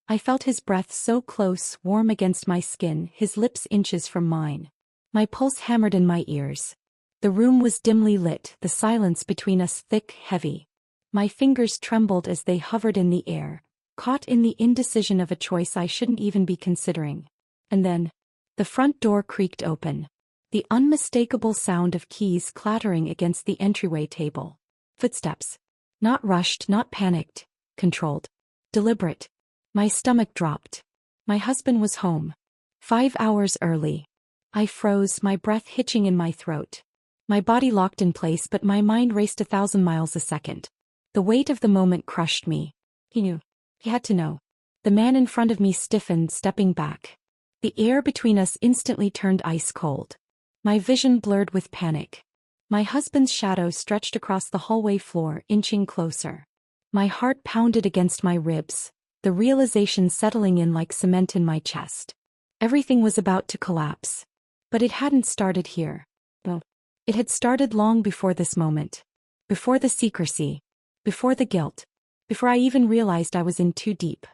I felt his breath so close, warm against my skin, his lips inches from mine. My pulse hammered in my ears. The room was dimly lit, the silence between us thick, heavy. My fingers trembled as they hovered in the air, caught in the indecision of a choice I shouldn't even be considering. And then, the front door creaked open. The unmistakable sound of keys clattering against the entryway table. Footsteps. Not rushed, not panicked, controlled. Deliberate. My stomach dropped. My husband was home. 5 hours early. I froze, my breath hitching in my throat. My body locked in place, but my mind raced 1,000 miles a second. The weight of the moment crushed me. He knew. He had to know. The man in front of me stiffened, stepping back. The air between us instantly turned ice cold. My vision blurred with panic. My husband's shadow stretched across the hallway floor, inching closer. My heart pounded against my ribs, the realization settling in like cement in my chest. Everything was about to collapse. But it hadn't started here. No. It had started long before this moment. Before the secrecy. Before the guilt. Before I even realized I was in too deep.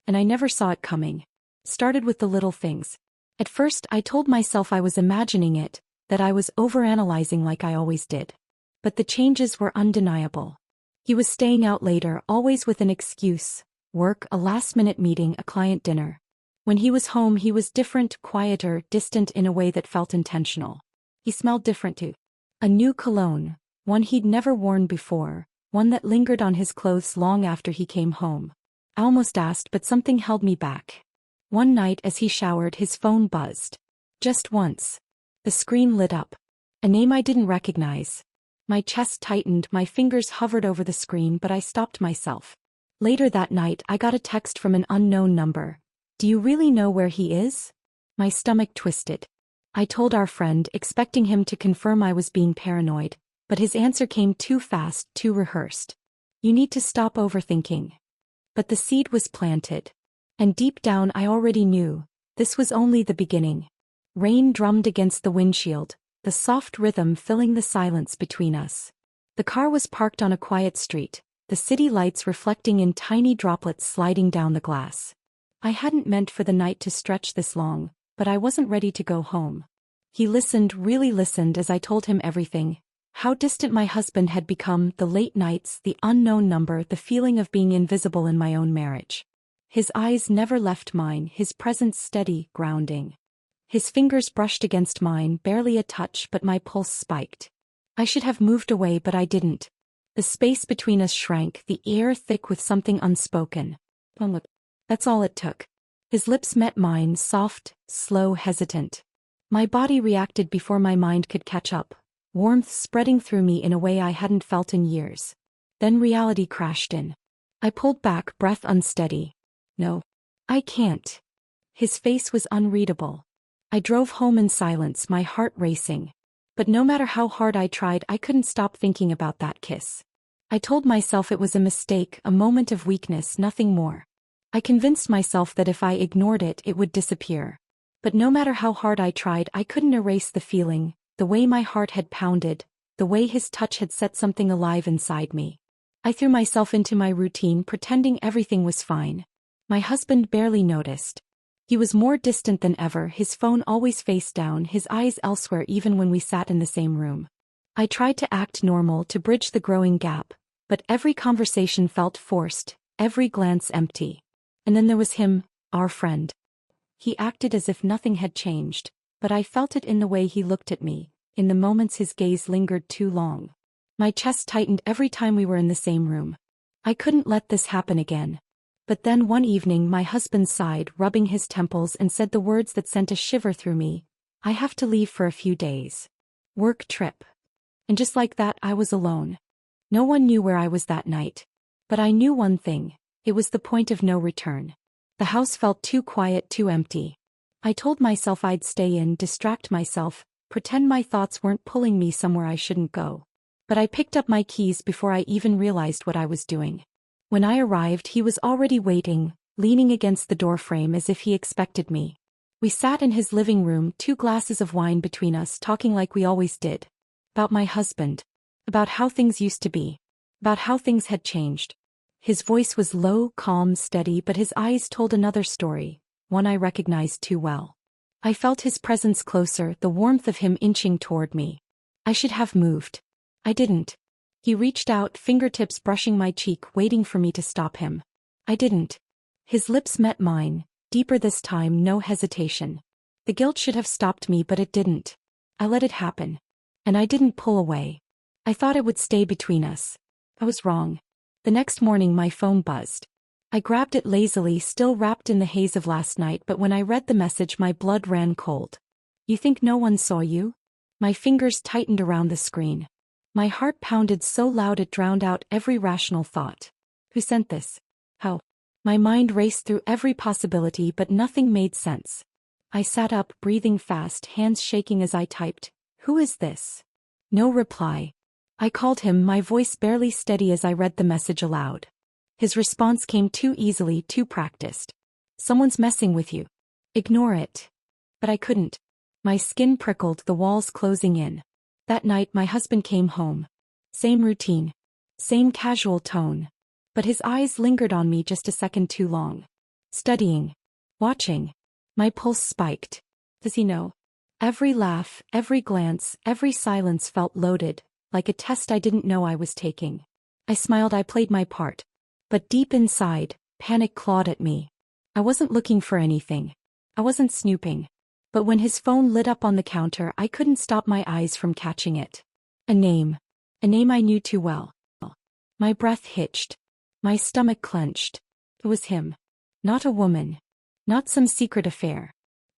And I never saw it coming. Started with the little things. At first I told myself I was imagining it, that I was overanalyzing like I always did. But the changes were undeniable. He was staying out later, always with an excuse. Work, a last-minute meeting, a client dinner. When he was home he was different, quieter, distant in a way that felt intentional. He smelled different too. A new cologne, one he'd never worn before, one that lingered on his clothes long after he came home. I almost asked, but something held me back. One night as he showered his phone buzzed. Just once. The screen lit up. A name I didn't recognize. My chest tightened, my fingers hovered over the screen, but I stopped myself. Later that night I got a text from an unknown number. "Do you really know where he is?" My stomach twisted. I told our friend, expecting him to confirm I was being paranoid, but his answer came too fast, too rehearsed. "You need to stop overthinking." But the seed was planted. And deep down I already knew, this was only the beginning. Rain drummed against the windshield, the soft rhythm filling the silence between us. The car was parked on a quiet street, the city lights reflecting in tiny droplets sliding down the glass. I hadn't meant for the night to stretch this long, but I wasn't ready to go home. He listened, really listened as I told him everything. How distant my husband had become, the late nights, the unknown number, the feeling of being invisible in my own marriage. His eyes never left mine, his presence steady, grounding. His fingers brushed against mine, barely a touch, but my pulse spiked. I should have moved away, but I didn't. The space between us shrank, the air thick with something unspoken. That's all it took. His lips met mine, soft, slow, hesitant. My body reacted before my mind could catch up, warmth spreading through me in a way I hadn't felt in years. Then reality crashed in. I pulled back, breath unsteady. "No. I can't." His face was unreadable. I drove home in silence, my heart racing. But no matter how hard I tried, I couldn't stop thinking about that kiss. I told myself it was a mistake, a moment of weakness, nothing more. I convinced myself that if I ignored it, it would disappear. But no matter how hard I tried, I couldn't erase the feeling, the way my heart had pounded, the way his touch had set something alive inside me. I threw myself into my routine, pretending everything was fine. My husband barely noticed. He was more distant than ever, his phone always face down, his eyes elsewhere even when we sat in the same room. I tried to act normal, to bridge the growing gap, but every conversation felt forced, every glance empty. And then there was him, our friend. He acted as if nothing had changed, but I felt it in the way he looked at me, in the moments his gaze lingered too long. My chest tightened every time we were in the same room. I couldn't let this happen again. But then one evening my husband sighed, rubbing his temples, and said the words that sent a shiver through me. "I have to leave for a few days. Work trip." And just like that I was alone. No one knew where I was that night. But I knew one thing. It was the point of no return. The house felt too quiet, too empty. I told myself I'd stay in, distract myself, pretend my thoughts weren't pulling me somewhere I shouldn't go. But I picked up my keys before I even realized what I was doing. When I arrived, he was already waiting, leaning against the doorframe as if he expected me. We sat in his living room, 2 glasses of wine between us, talking like we always did. About my husband. About how things used to be. About how things had changed. His voice was low, calm, steady, but his eyes told another story, one I recognized too well. I felt his presence closer, the warmth of him inching toward me. I should have moved. I didn't. He reached out, fingertips brushing my cheek, waiting for me to stop him. I didn't. His lips met mine, deeper this time, no hesitation. The guilt should have stopped me, but it didn't. I let it happen. And I didn't pull away. I thought it would stay between us. I was wrong. The next morning my phone buzzed. I grabbed it lazily, still wrapped in the haze of last night, but when I read the message my blood ran cold. You think no one saw you? My fingers tightened around the screen. My heart pounded so loud it drowned out every rational thought. Who sent this? How? My mind raced through every possibility, but nothing made sense. I sat up, breathing fast, hands shaking as I typed, "Who is this?" No reply. I called him, my voice barely steady as I read the message aloud. His response came too easily, too practiced. "Someone's messing with you. Ignore it." But I couldn't. My skin prickled, the walls closing in. That night my husband came home. Same routine. Same casual tone. But his eyes lingered on me just a second too long. Studying. Watching. My pulse spiked. Does he know? Every laugh, every glance, every silence felt loaded, like a test I didn't know I was taking. I smiled, I played my part. But deep inside, panic clawed at me. I wasn't looking for anything. I wasn't snooping. But when his phone lit up on the counter, I couldn't stop my eyes from catching it. A name. A name I knew too well. My breath hitched. My stomach clenched. It was him. Not a woman. Not some secret affair.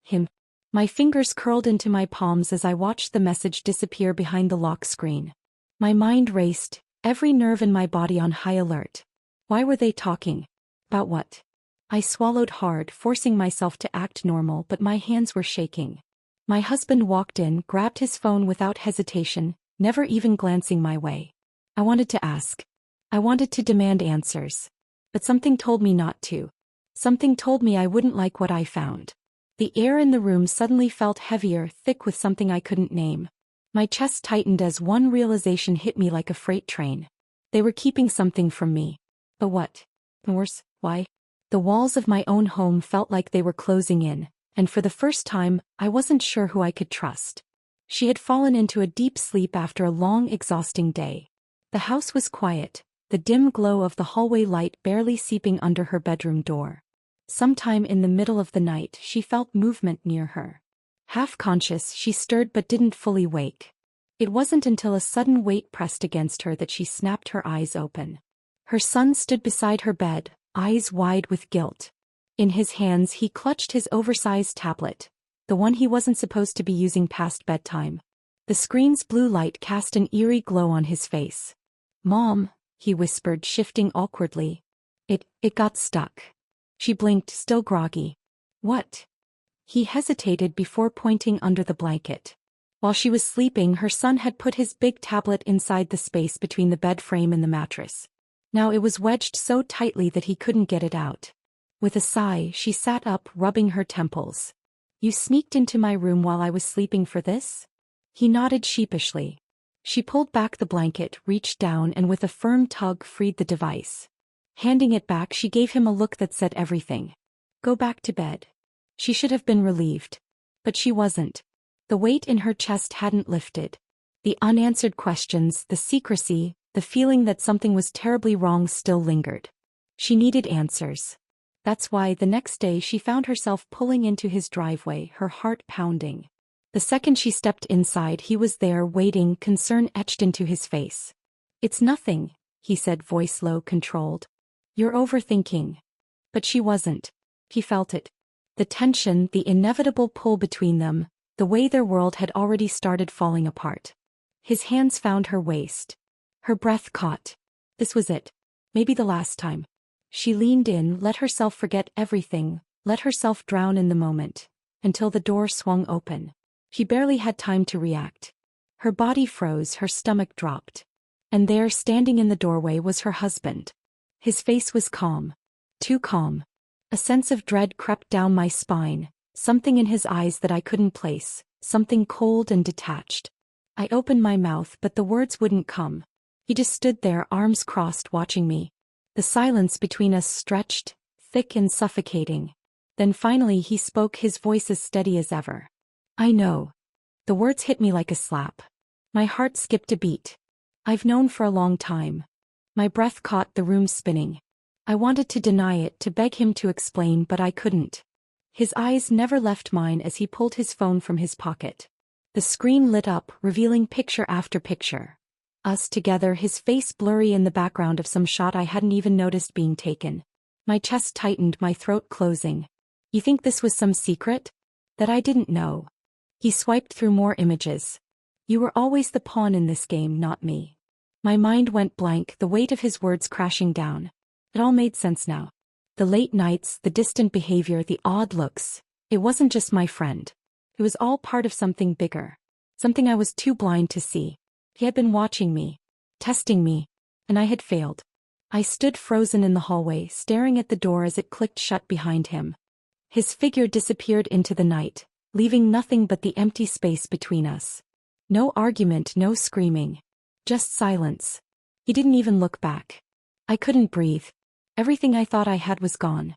Him. My fingers curled into my palms as I watched the message disappear behind the lock screen. My mind raced, every nerve in my body on high alert. Why were they talking? About what? I swallowed hard, forcing myself to act normal, but my hands were shaking. My husband walked in, grabbed his phone without hesitation, never even glancing my way. I wanted to ask. I wanted to demand answers. But something told me not to. Something told me I wouldn't like what I found. The air in the room suddenly felt heavier, thick with something I couldn't name. My chest tightened as one realization hit me like a freight train. They were keeping something from me. But what? Worse, why? The walls of my own home felt like they were closing in, and for the first time, I wasn't sure who I could trust. She had fallen into a deep sleep after a long, exhausting day. The house was quiet, the dim glow of the hallway light barely seeping under her bedroom door. Sometime in the middle of the night, she felt movement near her. Half conscious, she stirred but didn't fully wake. It wasn't until a sudden weight pressed against her that she snapped her eyes open. Her son stood beside her bed, eyes wide with guilt. In his hands he clutched his oversized tablet, the one he wasn't supposed to be using past bedtime. The screen's blue light cast an eerie glow on his face. "Mom," he whispered, shifting awkwardly. It got stuck." She blinked, still groggy. "What?" He hesitated before pointing under the blanket. While she was sleeping, her son had put his big tablet inside the space between the bed frame and the mattress. Now it was wedged so tightly that he couldn't get it out. With a sigh, she sat up, rubbing her temples. "You sneaked into my room while I was sleeping for this?" He nodded sheepishly. She pulled back the blanket, reached down, and with a firm tug freed the device. Handing it back, she gave him a look that said everything. "Go back to bed." She should have been relieved. But she wasn't. The weight in her chest hadn't lifted. The unanswered questions, the secrecy, the feeling that something was terribly wrong still lingered. She needed answers. That's why the next day she found herself pulling into his driveway, her heart pounding. The second she stepped inside, he was there, waiting, concern etched into his face. "It's nothing," he said, voice low, controlled. "You're overthinking." But she wasn't. He felt it. The tension, the inevitable pull between them, the way their world had already started falling apart. His hands found her waist. Her breath caught. This was it. Maybe the last time. She leaned in, let herself forget everything, let herself drown in the moment, until the door swung open. She barely had time to react. Her body froze, her stomach dropped. And there, standing in the doorway, was her husband. His face was calm. Too calm. A sense of dread crept down my spine, something in his eyes that I couldn't place, something cold and detached. I opened my mouth, but the words wouldn't come. He just stood there, arms crossed, watching me. The silence between us stretched, thick and suffocating. Then finally he spoke, his voice as steady as ever. I know. The words hit me like a slap. My heart skipped a beat. I've known for a long time. My breath caught, the room spinning. I wanted to deny it, to beg him to explain, but I couldn't. His eyes never left mine as he pulled his phone from his pocket. The screen lit up, revealing picture after picture. Us together, his face blurry in the background of some shot I hadn't even noticed being taken. My chest tightened, my throat closing. You think this was some secret? That I didn't know? He swiped through more images. You were always the pawn in this game, not me. My mind went blank, the weight of his words crashing down. It all made sense now. The late nights, the distant behavior, the odd looks. It wasn't just my friend. It was all part of something bigger. Something I was too blind to see. He had been watching me. Testing me. And I had failed. I stood frozen in the hallway, staring at the door as it clicked shut behind him. His figure disappeared into the night, leaving nothing but the empty space between us. No argument, no screaming. Just silence. He didn't even look back. I couldn't breathe. Everything I thought I had was gone.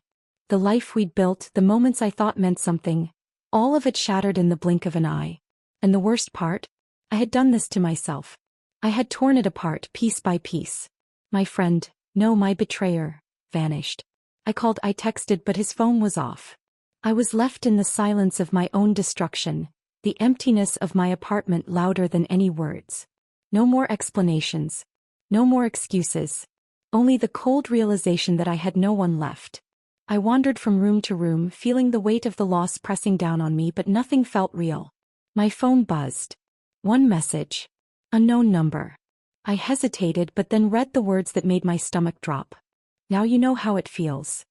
The life we'd built, the moments I thought meant something, all of it shattered in the blink of an eye. And the worst part? I had done this to myself. I had torn it apart, piece by piece. My friend, no, my betrayer, vanished. I called, I texted, but his phone was off. I was left in the silence of my own destruction, the emptiness of my apartment louder than any words. No more explanations. No more excuses. Only the cold realization that I had no one left. I wandered from room to room, feeling the weight of the loss pressing down on me, but nothing felt real. My phone buzzed. One message. Unknown number. I hesitated, but then read the words that made my stomach drop. Now you know how it feels.